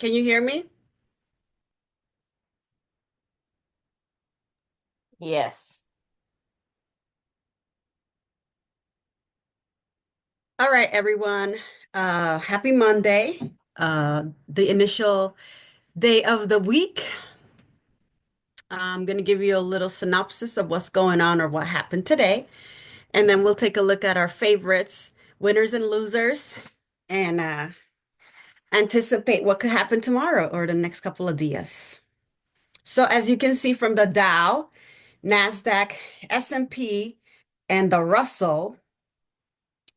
Can you hear me? Yes. All right, everyone. Happy Monday. The initial day of the week. I'm going to give you a little synopsis of what's going on or what happened today. And then we'll take a look at our favorites, winners and losers, and anticipate what could happen tomorrow or the next couple of days. So as you can see from the Dow, NASDAQ, S&P, and the Russell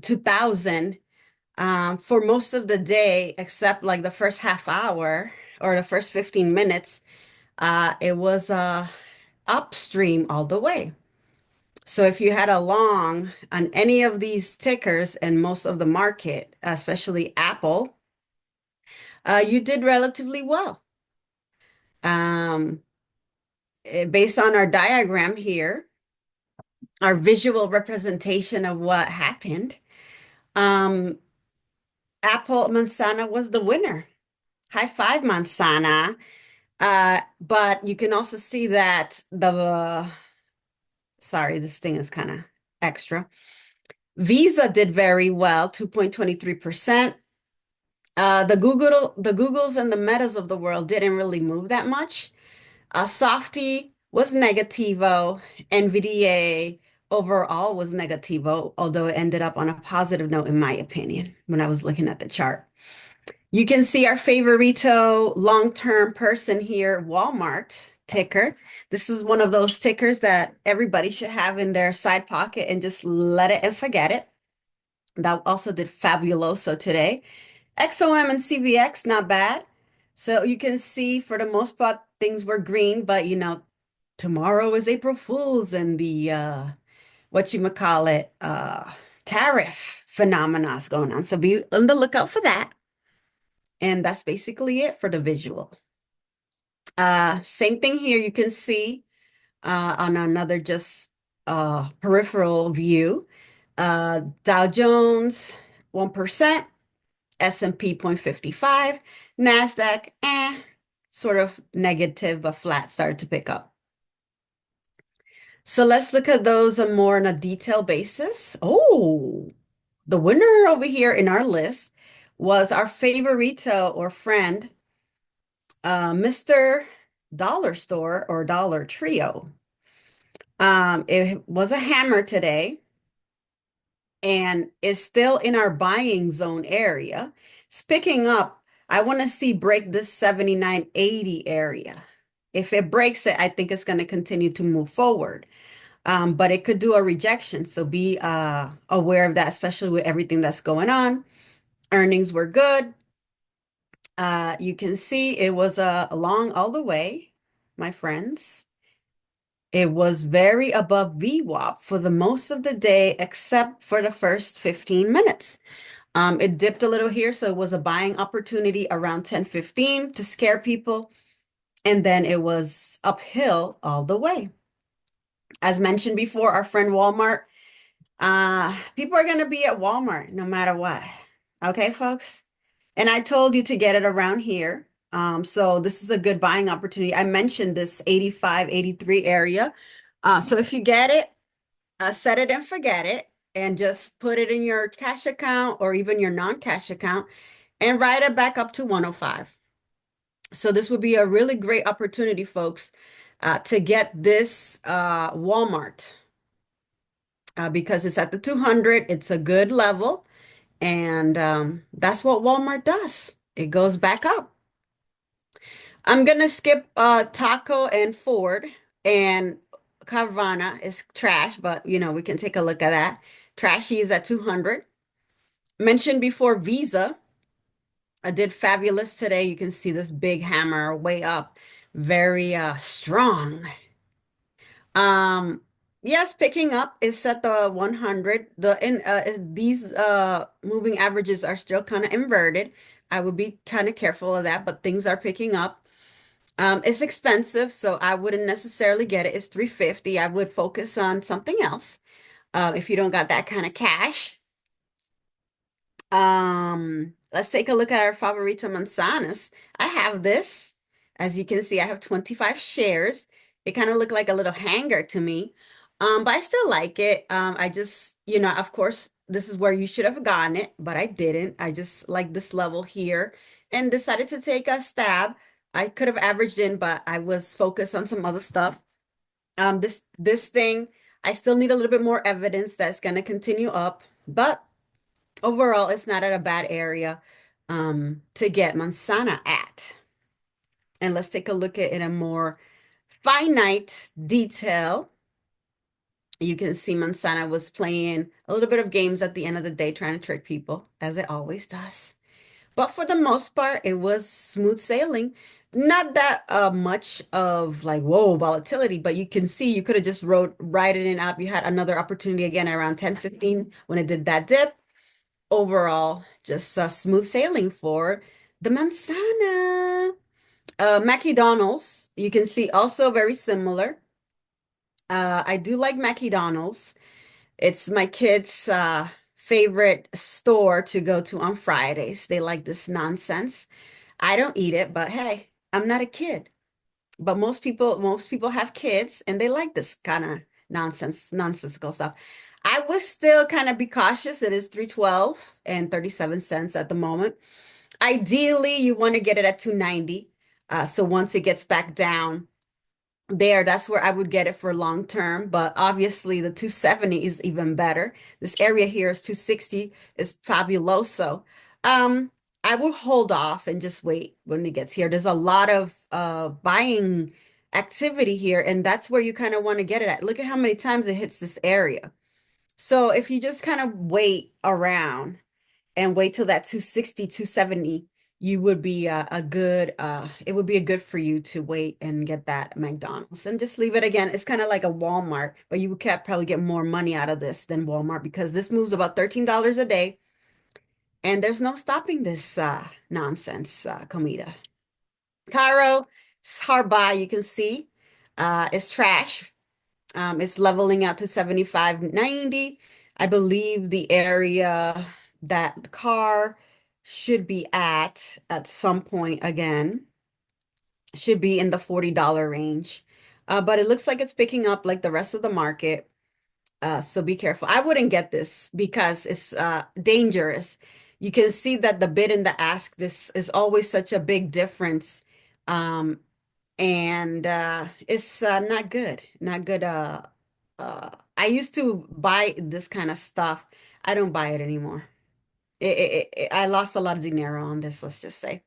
2000, for most of the day, except like the first half hour or the first 15 minutes, it was upstream all the way. So if you had a long on any of these tickers and most of the market, especially Apple, you did relatively well. Um, Based on our diagram here, our visual representation of what happened, um, Apple Manzana was the winner. High five, Manzana. But you can also see that sorry, this thing is kind of extra. Visa did very well, 2.23%. The Googles and the Metas of the world didn't really move that much. Softy was negativo. NVDA overall was negativo, although it ended up on a positive note, in my opinion, when I was looking at the chart. You can see our favorito long-term person here, Walmart ticker. This is one of those tickers that everybody should have in their side pocket and just let it and forget it. That also did fabuloso today. XOM and CVX, not bad. So you can see for the most part, things were green, but tomorrow is April Fool's and the what you call it, tariff phenomena is going on. So be on the lookout for that. And that's basically it for the visual. Same thing here. You can see on another just peripheral view. Dow Jones 1%, S&P 0.55, NASDAQ, sort of negative but flat started to pick up. So let's look at those on more on a detailed basis. Oh, the winner over here in our list was our favorito or friend, Mr. Dollar Store or Dollar Trio. It was a hammer today and is still in our buying zone area. It's picking up. I want to see break this 79.80 area. If it breaks it, I think it's going to continue to move forward. But it could do a rejection. So be aware of that, especially with everything that's going on. Earnings were good. You can see it was along all the way, my friends. It was very above VWAP for the most of the day, except for the first 15 minutes. It dipped a little here, so it was a buying opportunity around 10:15 to scare people, and then it was uphill all the way. As mentioned before, our friend Walmart, people are going to be at Walmart no matter what. Okay, folks? And I told you to get it around here. So this is a good buying opportunity. I mentioned this 85, 83 area. So if you get it, set it and forget it, and just put it in your cash account or even your non-cash account and ride it back up to 105. So this would be a really great opportunity, folks, to get this Walmart because it's at the 200. It's a good level, and that's what Walmart does. It goes back up. I'm gonna skip Taco and Ford, and Carvana is trash, but we can take a look at that. Trashy is at 200. Mentioned before Visa. I did fabulous today. You can see this big hammer way up, very strong. Um, yes, picking up is at the 100. These moving averages are still kind of inverted. I would be kind of careful of that, but things are picking up. It's expensive, so I wouldn't necessarily get it. It's 350. I would focus on something else if you don't got that kind of cash. Let's take a look at our Favorito Manzanas. I have this. As you can see, I have 25 shares. It kind of looked like a little hanger to me. But I still like it. I just, of course, this is where you should have gotten it, but I didn't. I just like this level here and decided to take a stab. I could have averaged in, but I was focused on some other stuff. This thing, I still need a little bit more evidence that's going to continue up, but overall, it's not at a bad area to get Mansana at. And let's take a look at it in a more finite detail. You can see Mansana was playing a little bit of games at the end of the day, trying to trick people, as it always does. But for the most part, it was smooth sailing. Not that much of like, whoa, volatility, but you can see you could have just rode right in and out. You had another opportunity again around 10:15 when it did that dip. Overall, just smooth sailing for the Manzana. McDonald's, you can see also very similar. I do like McDonald's. It's my kids' favorite store to go to on Fridays. They like this nonsense. I don't eat it, but hey, I'm not a kid. But most people have kids and they like this kind of nonsensical stuff. I would still kind of be cautious. It is 312 and 37 cents at the moment. Ideally, you want to get it at 290. So once it gets back down there, that's where I would get it for long term. But obviously, the 270 is even better. This area here is 260, is fabuloso. Um, I will hold off and just wait when it gets here. There's a lot of buying activity here, and that's where you kind of want to get it at. Look at how many times it hits this area. So if you just kind of wait around and wait till that 260, 270, you would be a good it would be a good for you to wait and get that McDonald's and just leave it again. It's kind of like a Walmart, but you could probably get more money out of this than Walmart because this moves about $13 a day and there's no stopping this nonsense comida. Cairo, it's hard by, you can see. It's trash. It's leveling out to 75.90. I believe the area that the car should be at some point again should be in the $40 range. But it looks like it's picking up like the rest of the market. So be careful. I wouldn't get this because it's dangerous. You can see that the bid and the ask, this is always such a big difference. Um, and it's not good. Not good. I used to buy this kind of stuff. I don't buy it anymore. I lost a lot of dinero on this, let's just say.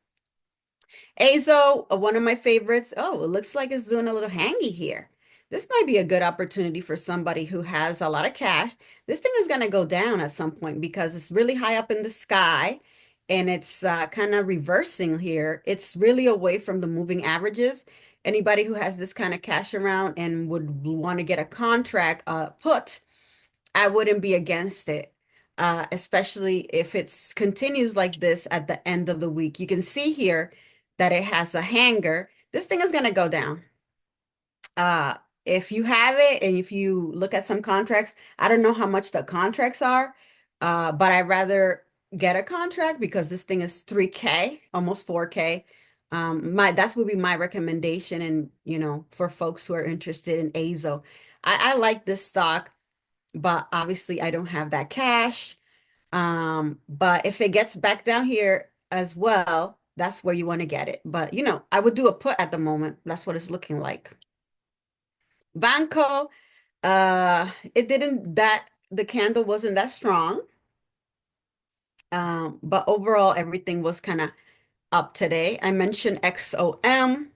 Azo, one of my favorites. Oh, it looks like it's doing a little hangy here. This might be a good opportunity for somebody who has a lot of cash. This thing is going to go down at some point because it's really high up in the sky and it's kind of reversing here. It's really away from the moving averages. Anybody who has this kind of cash around and would want to get a contract put, I wouldn't be against it. Especially if it continues like this at the end of the week. You can see here that it has a hanger. This thing is going to go down. Uh, if you have it and if you look at some contracts, I don't know how much the contracts are, but I'd rather get a contract because this thing is 3K, almost 4K. That's would be my recommendation, and for folks who are interested in AZO. I like this stock, but obviously I don't have that cash. But if it gets back down here as well, that's where you want to get it. But I would do a put at the moment. That's what it's looking like. Banco, it didn't that the candle wasn't that strong. But overall everything was kind of up today. I mentioned XOM,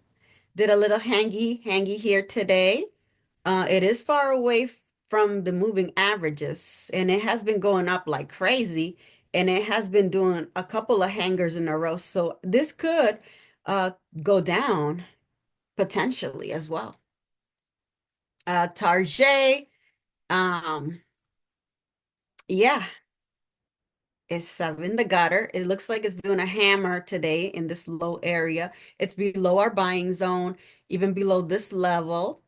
did a little hangy here today. It is far away from the moving averages, and it has been going up like crazy, and it has been doing a couple of hangers in a row. So this could uh, go down potentially as well. Target, um, yeah, it's in the gutter. It looks like it's doing a hammer today in this low area. It's below our buying zone, even below this level.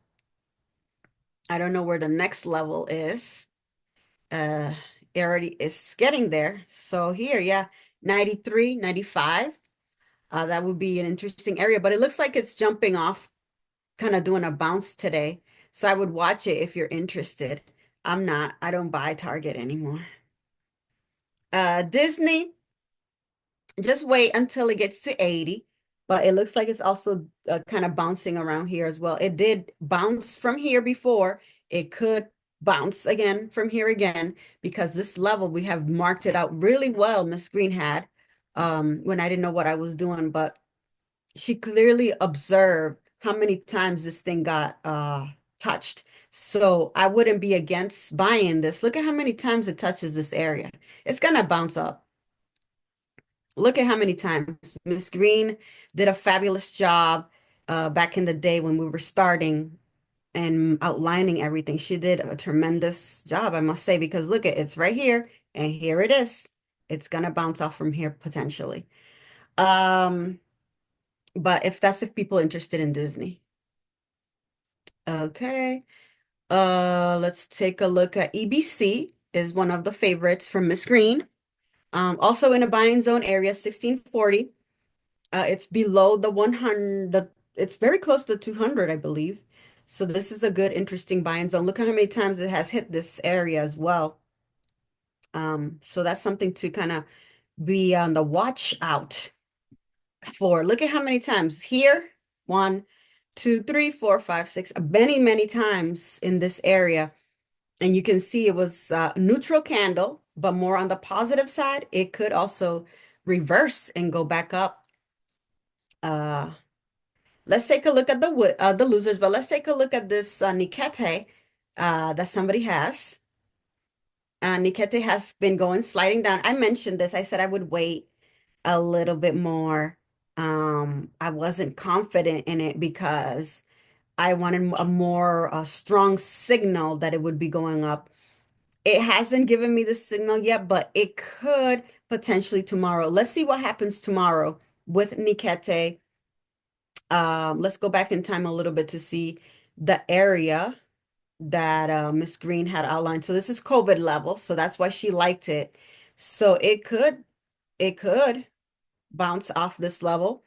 I don't know where the next level is. Uh, It already is getting there. So here, yeah, 93, 95. That would be an interesting area, but it looks like it's jumping off, kind of doing a bounce today. So I would watch it if you're interested. I'm not. I don't buy Target anymore. Disney, just wait until it gets to 80. But it looks like it's also kind of bouncing around here as well. It did bounce from here before. It could bounce again from here again because this level we have marked it out really well. Miss Green had when I didn't know what I was doing, but she clearly observed how many times this thing got touched. So I wouldn't be against buying this. Look at how many times it touches this area. It's gonna bounce up. Look at how many times Miss Green did a fabulous job back in the day when we were starting and outlining everything. She did a tremendous job, I must say, because look at it's right here and here it is. It's gonna bounce off from here potentially. Um, but if people interested in Disney. Okay. Let's take a look at EBC is one of the favorites from Miss Green. Also in a buying zone area, 1640. It's below the 100, it's very close to 200, I believe. So this is a good, interesting buying zone. Look at how many times it has hit this area as well. So that's something to kind of be on the watch out for. Look at how many times here, one, two, three, four, five, six, many, many times in this area. And you can see it was a neutral candle, but more on the positive side. It could also reverse and go back up. Uh, let's take a look at the losers, but let's take a look at this Nikete that somebody has. Nikete has been going sliding down. I mentioned this. I said I would wait a little bit more. I wasn't confident in it because I wanted a more strong signal that it would be going up. It hasn't given me the signal yet, but it could potentially tomorrow. Let's see what happens tomorrow with Nikete. Let's go back in time a little bit to see the area that Miss Green had outlined. So this is COVID level, so that's why she liked it. So it could bounce off this level.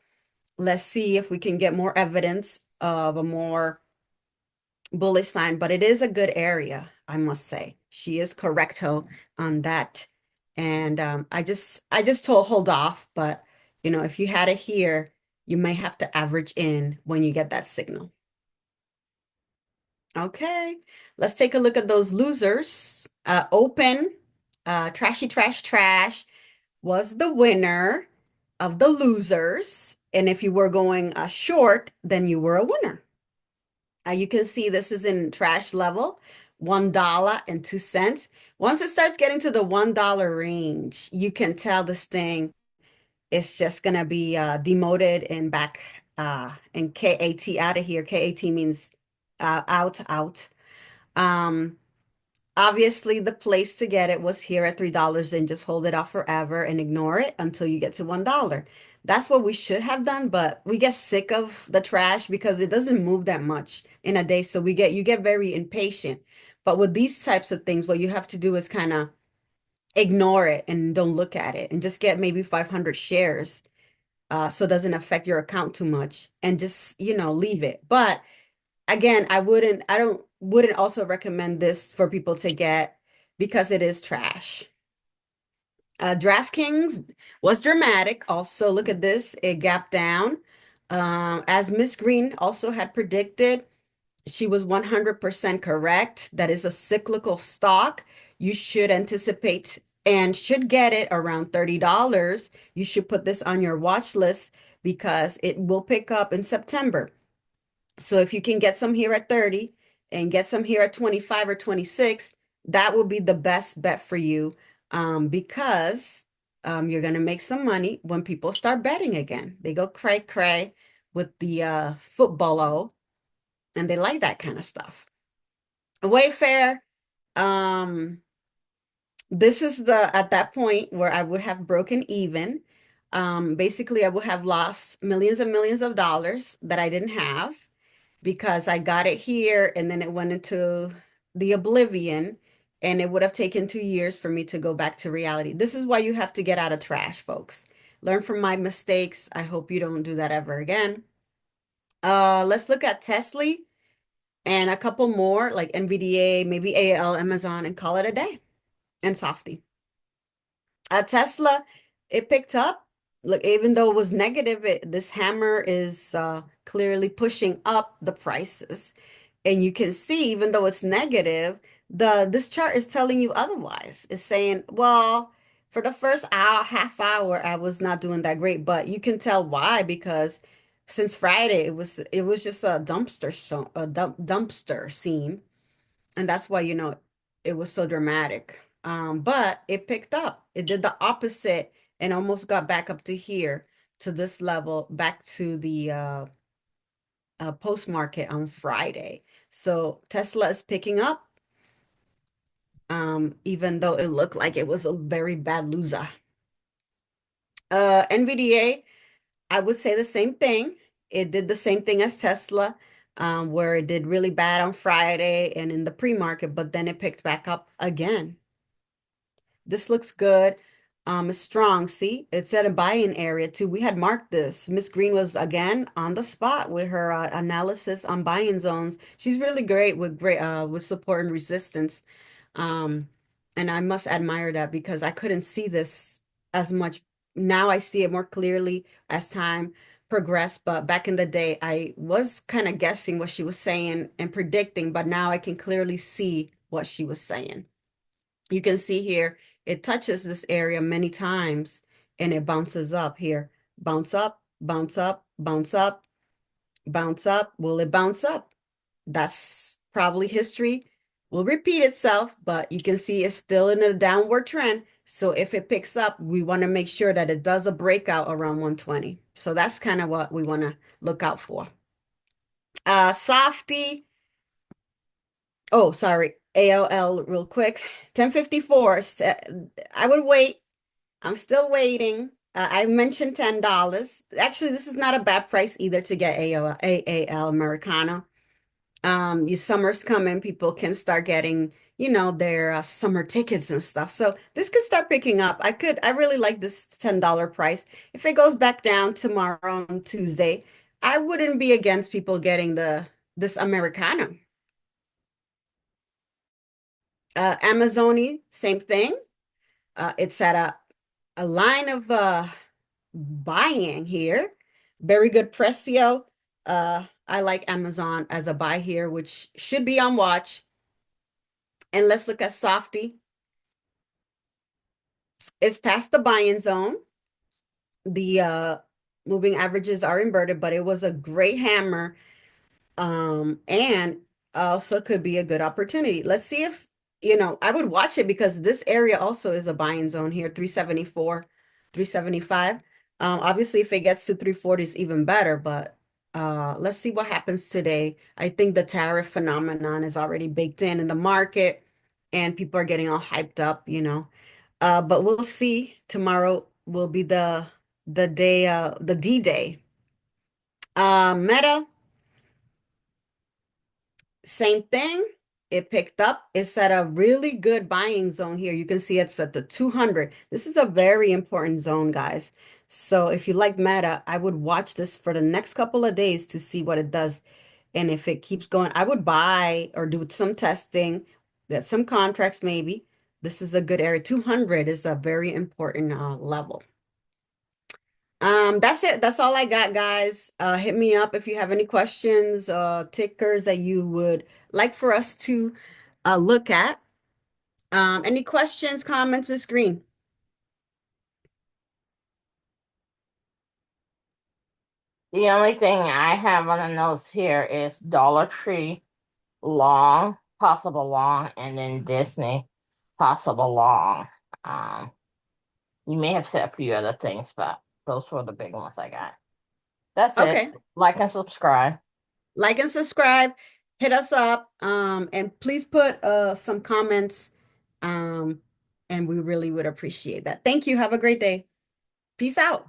Let's see if we can get more evidence of a more bullish sign, but it is a good area, I must say. She is correcto on that. And I just told hold off, but if you had it here, you may have to average in when you get that signal. Okay, let's take a look at those losers. Open, trashy trash trash was the winner of the losers. And if you were going short, then you were a winner. You can see this is in trash level, $1.02. Once it starts getting to the $1 range, you can tell this thing is just gonna be demoted and back and KAT out of here. KAT means out. Um, Obviously, the place to get it was here at $3 and just hold it off forever and ignore it until you get to $1. That's what we should have done, but we get sick of the trash because it doesn't move that much in a day. So you get very impatient. But with these types of things, what you have to do is kind of ignore it and don't look at it and just get maybe 500 shares so it doesn't affect your account too much and just, leave it. But again, I wouldn't also recommend this for people to get because it is trash. DraftKings was dramatic. Also, look at this. It gapped down. As Miss Green also had predicted, she was 100% correct. That is a cyclical stock. You should anticipate and should get it around $30. You should put this on your watch list because it will pick up in September. So if you can get some here at 30 and get some here at 25 or 26, that will be the best bet for you because you're going to make some money when people start betting again. They go cray cray with the football and they like that kind of stuff. Wayfair, um, this is the at that point where I would have broken even. Basically, I would have lost millions and millions of dollars that I didn't have because I got it here and then it went into the oblivion and it would have taken 2 years for me to go back to reality. This is why you have to get out of trash, folks. Learn from my mistakes. I hope you don't do that ever again. Let's look at Tesla and a couple more like NVDA, maybe AL, Amazon, and call it a day. And Softy. Tesla, it picked up. Look, even though it was negative, this hammer is clearly pushing up the prices. And you can see, even though it's negative, this chart is telling you otherwise. It's saying, well, for the first hour, half hour, I was not doing that great, but you can tell why because since Friday, it was just a dumpster scene, and that's why it was so dramatic. But it picked up. It did the opposite and almost got back up to here to this level, back to the post market on Friday. So Tesla is picking up, even though it looked like it was a very bad loser. NVDA, I would say the same thing. It did the same thing as Tesla, where it did really bad on Friday and in the pre-market, but then it picked back up again. This looks good. It's strong. See, it's at a buy-in area too. We had marked this. Miss Green was again on the spot with her analysis on buy-in zones. She's really great with support and resistance. Um, and I must admire that because I couldn't see this as much. Now I see it more clearly as time progressed. But back in the day, I was kind of guessing what she was saying and predicting, but now I can clearly see what she was saying. You can see here, it touches this area many times and it bounces up here. Bounce up, bounce up, bounce up, bounce up. Will it bounce up? That's probably history. Will repeat itself, but you can see it's still in a downward trend. So if it picks up, we want to make sure that it does a breakout around 120. So that's kind of what we want to look out for. Softy. Oh, sorry. ALL real quick. 1054. I would wait. I'm still waiting. I mentioned $10. Actually, this is not a bad price either to get AAL Americano. Your summer's coming, people can start getting, their summer tickets and stuff. So this could start picking up. I really like this $10 price. If it goes back down tomorrow on Tuesday, I wouldn't be against people getting this Americano. Amazoni, same thing. It's at a line of buying here. Very good Precio. I like Amazon as a buy here, which should be on watch. And let's look at Softy. It's past the buy-in zone. The moving averages are inverted, but it was a great hammer. And also could be a good opportunity. Let's see if, I would watch it because this area also is a buying zone here, 374, 375. Obviously, if it gets to 340 is even better, but let's see what happens today. I think the tariff phenomenon is already baked in the market and people are getting all hyped up. But we'll see. Tomorrow will be the day, the D-Day. Meta. Same thing. It picked up. It's at a really good buying zone here. You can see it's at the 200. This is a very important zone, guys. So if you like Meta, I would watch this for the next couple of days to see what it does. And if it keeps going, I would buy or do some testing, get some contracts maybe. This is a good area. 200 is a very important level. That's it. That's all I got, guys. Hit me up if you have any questions, tickers that you would like for us to look at. Any questions, comments, Miss Green? The only thing I have on the notes here is Dollar Tree long, possible long, and then Disney possible long. Um, you may have said a few other things, but those were the big ones I got. That's it. Okay. Like and subscribe. Like and subscribe. Hit us up. And please put some comments. Um, and we really would appreciate that. Thank you. Have a great day. Peace out.